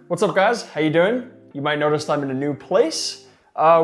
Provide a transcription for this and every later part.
What's up, guys? How you doing? You might notice I'm in a new place.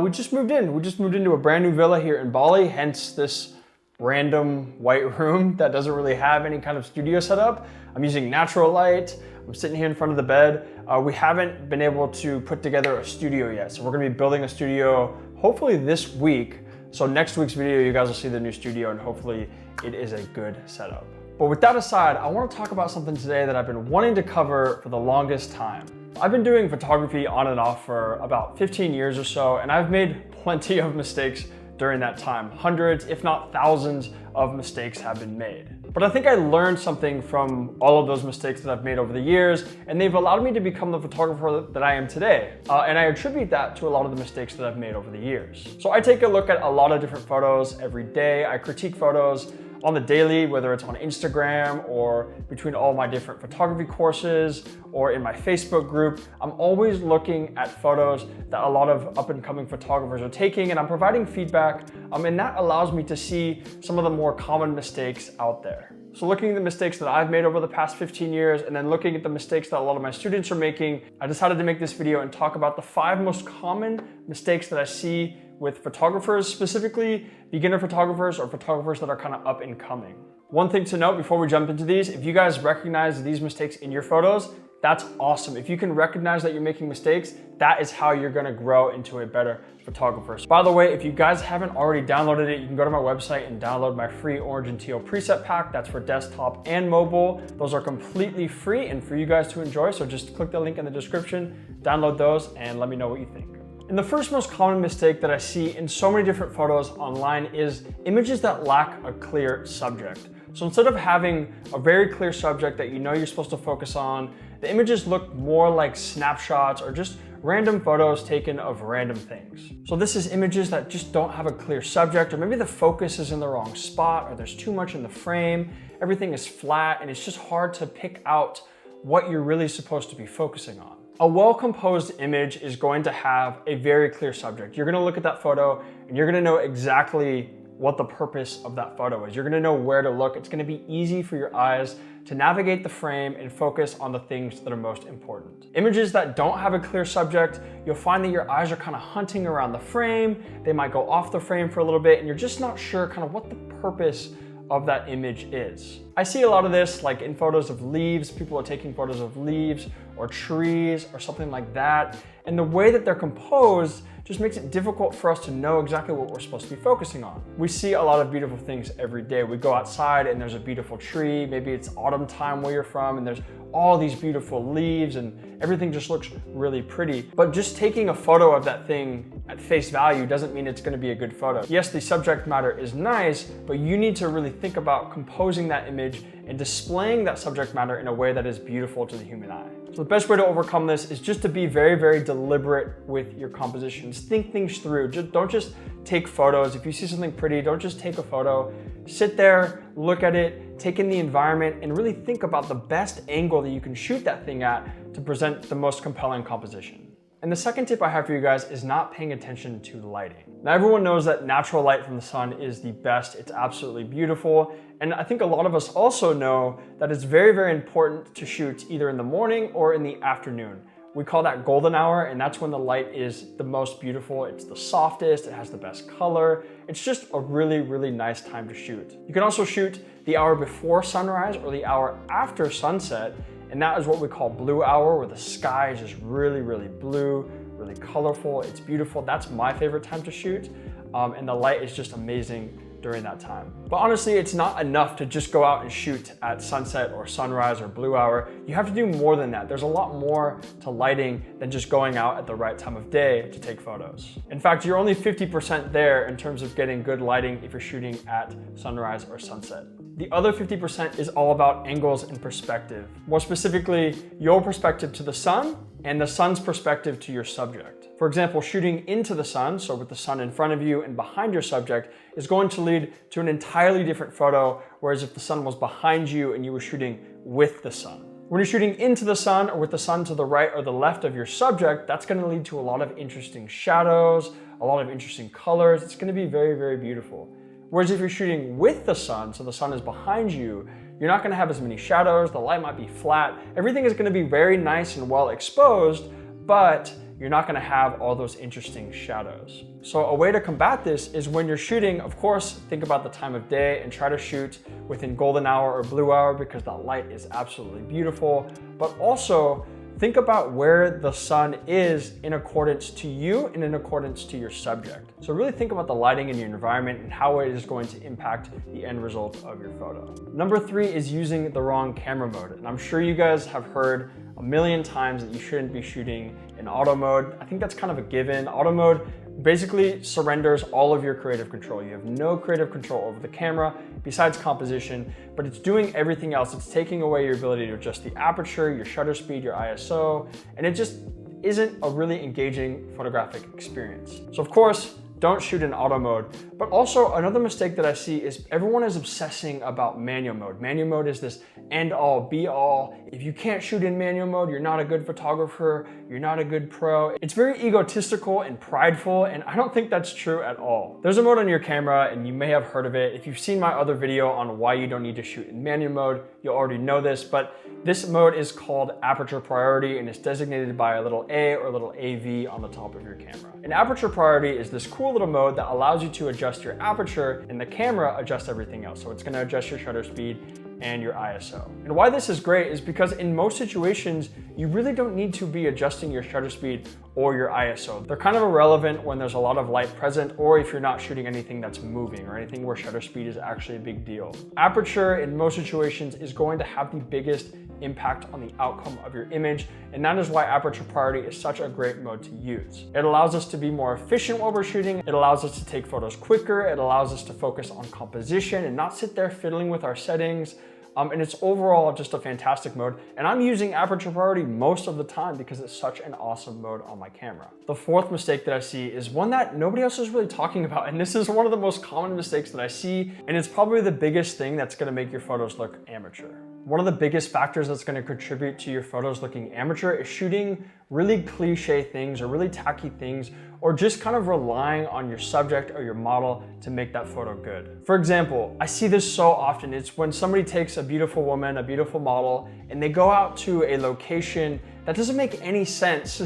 We just moved in. We just moved into a brand new villa here in Bali, hence this random white room that doesn't really have any kind of studio setup. I'm using natural light. I'm sitting here in front of the bed. We haven't been able to put together a studio yet, so we're gonna be building a studio hopefully this week. So next week's video, you guys will see the new studio and hopefully it is a good setup. But with that aside, I want to talk about something today that I've been wanting to cover for the longest time. I've been doing photography on and off for about 15 years or so, and I've made plenty of mistakes during that time. Hundreds, if not thousands of mistakes have been made. But I think I learned something from all of those mistakes that I've made over the years, and they've allowed me to become the photographer that I am today. And I attribute that to a lot of the mistakes that I've made over the years. So I take a look at a lot of different photos every day. I critique photos on the daily, whether it's on Instagram or between all my different photography courses or in my Facebook group. I'm always looking at photos that a lot of up and coming photographers are taking, and I'm providing feedback, and that allows me to see some of the more common mistakes out there. So looking at the mistakes that I've made over the past 15 years and then looking at the mistakes that a lot of my students are making, I decided to make this video and talk about the 5 most common mistakes that I see with photographers, specifically beginner photographers or photographers that are kind of up and coming. One thing to note before we jump into these, if you guys recognize these mistakes in your photos, that's awesome. If you can recognize that you're making mistakes, that is how you're gonna grow into a better photographer. So by the way, if you guys haven't already downloaded it, you can go to my website and download my free orange and teal preset pack. That's for desktop and mobile. Those are completely free and for you guys to enjoy. So just click the link in the description, download those, and let me know what you think. And the first most common mistake that I see in so many different photos online is images that lack a clear subject. So instead of having a very clear subject that you know you're supposed to focus on, the images look more like snapshots or just random photos taken of random things. So this is images that just don't have a clear subject, or maybe the focus is in the wrong spot, or there's too much in the frame, everything is flat, and it's just hard to pick out what you're really supposed to be focusing on. A well-composed image is going to have a very clear subject. You're gonna look at that photo and you're gonna know exactly what the purpose of that photo is. You're gonna know where to look. It's gonna be easy for your eyes to navigate the frame and focus on the things that are most important. Images that don't have a clear subject, you'll find that your eyes are kind of hunting around the frame. They might go off the frame for a little bit and you're just not sure kind of what the purpose of that image is. I see a lot of this like in photos of leaves. People are taking photos of leaves or trees or something like that. And the way that they're composed just makes it difficult for us to know exactly what we're supposed to be focusing on. We see a lot of beautiful things every day. We go outside and there's a beautiful tree. Maybe it's autumn time where you're from and there's all these beautiful leaves and everything just looks really pretty. But just taking a photo of that thing at face value doesn't mean it's gonna be a good photo. Yes, the subject matter is nice, but you need to really think about composing that image and displaying that subject matter in a way that is beautiful to the human eye. So the best way to overcome this is just to be very, very deliberate with your compositions. Think things through. Don't just take photos. If you see something pretty, don't just take a photo. Sit there, look at it, take in the environment, and really think about the best angle that you can shoot that thing at to present the most compelling composition. And the second tip I have for you guys is not paying attention to lighting. Now everyone knows that natural light from the sun is the best. It's absolutely beautiful. And I think a lot of us also know that it's very, very important to shoot either in the morning or in the afternoon. We call that golden hour, and that's when the light is the most beautiful. It's the softest, it has the best color. It's just a really, really nice time to shoot. You can also shoot the hour before sunrise or the hour after sunset, and that is what we call blue hour, where the sky is just really, really blue, really colorful. It's beautiful. That's my favorite time to shoot, and the light is just amazing during that time. But honestly, it's not enough to just go out and shoot at sunset or sunrise or blue hour. You have to do more than that. There's a lot more to lighting than just going out at the right time of day to take photos. In fact, you're only 50% there in terms of getting good lighting if you're shooting at sunrise or sunset. The other 50% is all about angles and perspective. More specifically, your perspective to the sun and the sun's perspective to your subject. For example, shooting into the sun, so with the sun in front of you and behind your subject, is going to lead to an entirely different photo, whereas if the sun was behind you and you were shooting with the sun. When you're shooting into the sun or with the sun to the right or the left of your subject, that's gonna lead to a lot of interesting shadows, a lot of interesting colors. It's gonna be very, very beautiful. Whereas if you're shooting with the sun, so the sun is behind you, you're not gonna have as many shadows, the light might be flat, everything is gonna be very nice and well exposed, but you're not gonna have all those interesting shadows. So a way to combat this is when you're shooting, of course, think about the time of day and try to shoot within golden hour or blue hour because that light is absolutely beautiful, but also think about where the sun is in accordance to you and in accordance to your subject. So really think about the lighting in your environment and how it is going to impact the end result of your photo. Number 3 is using the wrong camera mode. And I'm sure you guys have heard a million times that you shouldn't be shooting in auto mode. I think that's kind of a given. Auto mode basically surrenders all of your creative control. You have no creative control over the camera besides composition, but it's doing everything else. It's taking away your ability to adjust the aperture, your shutter speed, your ISO, and it just isn't a really engaging photographic experience. So of course, don't shoot in auto mode. But also another mistake that I see is everyone is obsessing about manual mode. Manual mode is this end all be all. If you can't shoot in manual mode, you're not a good photographer, you're not a good pro. It's very egotistical and prideful, and I don't think that's true at all. There's a mode on your camera, and you may have heard of it. If you've seen my other video on why you don't need to shoot in manual mode, you'll already know this, but this mode is called aperture priority, and it's designated by a little A or a little AV on the top of your camera. And aperture priority is this cool little mode that allows you to adjust your aperture, and the camera adjusts everything else. So it's gonna adjust your shutter speed and your ISO. And why this is great is because in most situations, you really don't need to be adjusting your shutter speed or your ISO. They're kind of irrelevant when there's a lot of light present or if you're not shooting anything that's moving or anything where shutter speed is actually a big deal. Aperture in most situations is going to have the biggest impact on the outcome of your image, and that is why aperture priority is such a great mode to use. It allows us to be more efficient while we're shooting, it allows us to take photos quicker, it allows us to focus on composition and not sit there fiddling with our settings. And it's overall just a fantastic mode. And I'm using aperture priority most of the time because it's such an awesome mode on my camera. The fourth mistake that I see is one that nobody else is really talking about. And this is one of the most common mistakes that I see. And it's probably the biggest thing that's gonna make your photos look amateur. One of the biggest factors that's gonna contribute to your photos looking amateur is shooting really cliche things or really tacky things, or just kind of relying on your subject or your model to make that photo good. For example, I see this so often. It's when somebody takes a beautiful woman, a beautiful model, and they go out to a location that doesn't make any sense,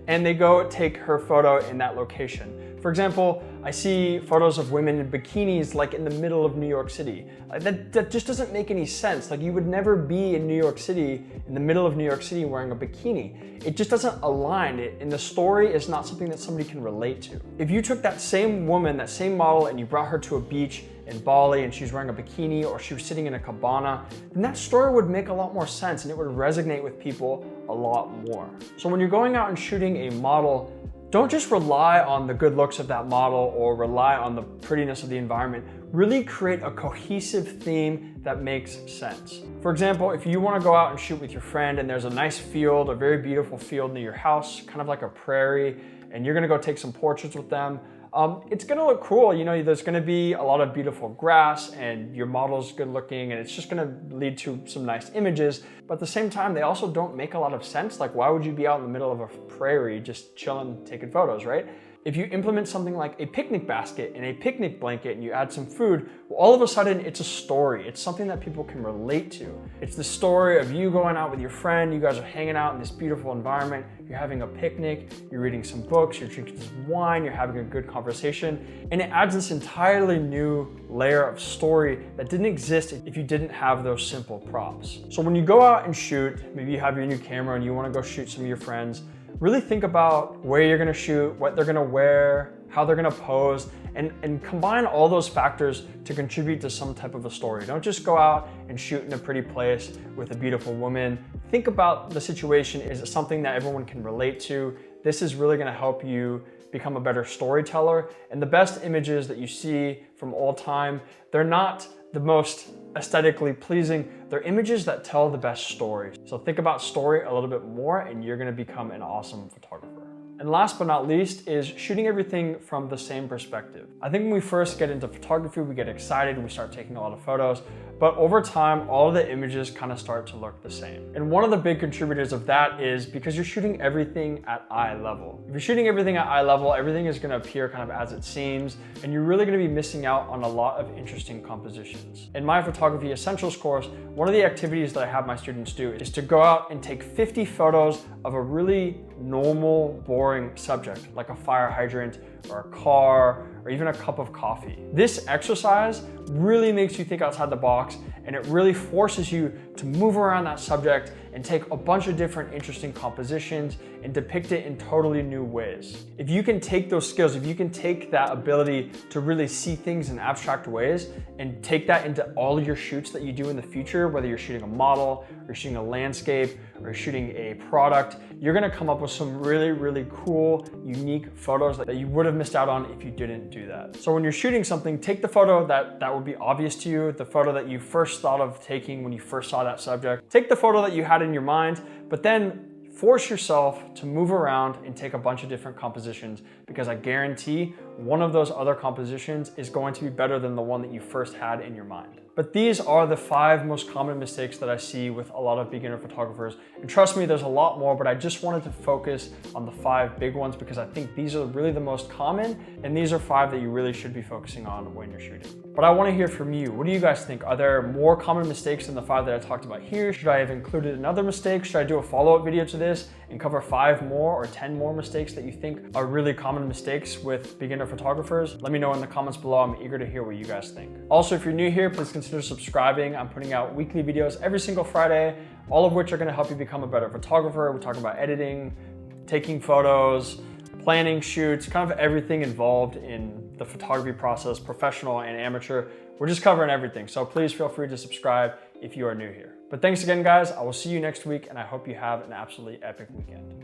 and they go take her photo in that location. For example, I see photos of women in bikinis like in the middle of New York City. That just doesn't make any sense. Like you would never be in New York City, in the middle of New York City wearing a bikini. It just doesn't align. And the story is not something that somebody can relate to. If you took that same woman, that same model, and you brought her to a beach in Bali and she's wearing a bikini or she was sitting in a cabana, then that story would make a lot more sense and it would resonate with people a lot more. So when you're going out and shooting a model, don't just rely on the good looks of that model or rely on the prettiness of the environment. Really create a cohesive theme that makes sense. For example, if you want to go out and shoot with your friend and there's a nice field, a very beautiful field near your house, kind of like a prairie, and you're going to go take some portraits with them, it's gonna look cool. You know, there's gonna be a lot of beautiful grass and your model's good looking and it's just gonna lead to some nice images. But at the same time, they also don't make a lot of sense. Like, why would you be out in the middle of a prairie just chilling, taking photos, right? If you implement something like a picnic basket and a picnic blanket and you add some food, well, all of a sudden it's a story. It's something that people can relate to. It's the story of you going out with your friend, you guys are hanging out in this beautiful environment, you're having a picnic, you're reading some books, you're drinking some wine, you're having a good conversation, and it adds this entirely new layer of story that didn't exist if you didn't have those simple props. So when you go out and shoot, maybe you have your new camera and you wanna go shoot some of your friends, really think about where you're gonna shoot, what they're gonna wear, how they're gonna pose, and combine all those factors to contribute to some type of a story. Don't just go out and shoot in a pretty place with a beautiful woman. Think about the situation. Is it something that everyone can relate to? This is really gonna help you become a better storyteller. And the best images that you see from all time, they're not the most aesthetically pleasing, they're images that tell the best stories. So think about story a little bit more and you're gonna become an awesome photographer. And last but not least is shooting everything from the same perspective. I think when we first get into photography, we get excited, we start taking a lot of photos, but over time, all of the images kind of start to look the same. And one of the big contributors of that is because you're shooting everything at eye level. If you're shooting everything at eye level, everything is gonna appear kind of as it seems, and you're really gonna be missing out on a lot of interesting compositions. In my photography essentials course, one of the activities that I have my students do is to go out and take 50 photos of a really normal, boring subject, like a fire hydrant or a car, or even a cup of coffee. This exercise really makes you think outside the box, and it really forces you to move around that subject and take a bunch of different interesting compositions and depict it in totally new ways. If you can take those skills, if you can take that ability to really see things in abstract ways and take that into all of your shoots that you do in the future, whether you're shooting a model, or you're shooting a landscape, or you're shooting a product, you're gonna come up with some really, really cool, unique photos that you would have missed out on if you didn't do that. So when you're shooting something, take the photo that would be obvious to you, the photo that you first thought of taking when you first saw that subject. Take the photo that you had in your mind, but then force yourself to move around and take a bunch of different compositions, because I guarantee one of those other compositions is going to be better than the one that you first had in your mind. But these are the 5 most common mistakes that I see with a lot of beginner photographers. And trust me, there's a lot more, but I just wanted to focus on the 5 big ones because I think these are really the most common, and these are 5 that you really should be focusing on when you're shooting. But I want to hear from you. What do you guys think? Are there more common mistakes than the 5 that I talked about here? Should I have included another mistake? Should I do a follow-up video to this and cover 5 more or 10 more mistakes that you think are really common mistakes with beginner photographers? Let me know in the comments below. I'm eager to hear what you guys think. Also, if you're new here, please consider subscribing. I'm putting out weekly videos every single Friday, all of which are going to help you become a better photographer. We're talking about editing, taking photos, planning shoots, kind of everything involved in the photography process, professional and amateur. We're just covering everything. So please feel free to subscribe if you are new here. But thanks again, guys. I will see you next week, and I hope you have an absolutely epic weekend.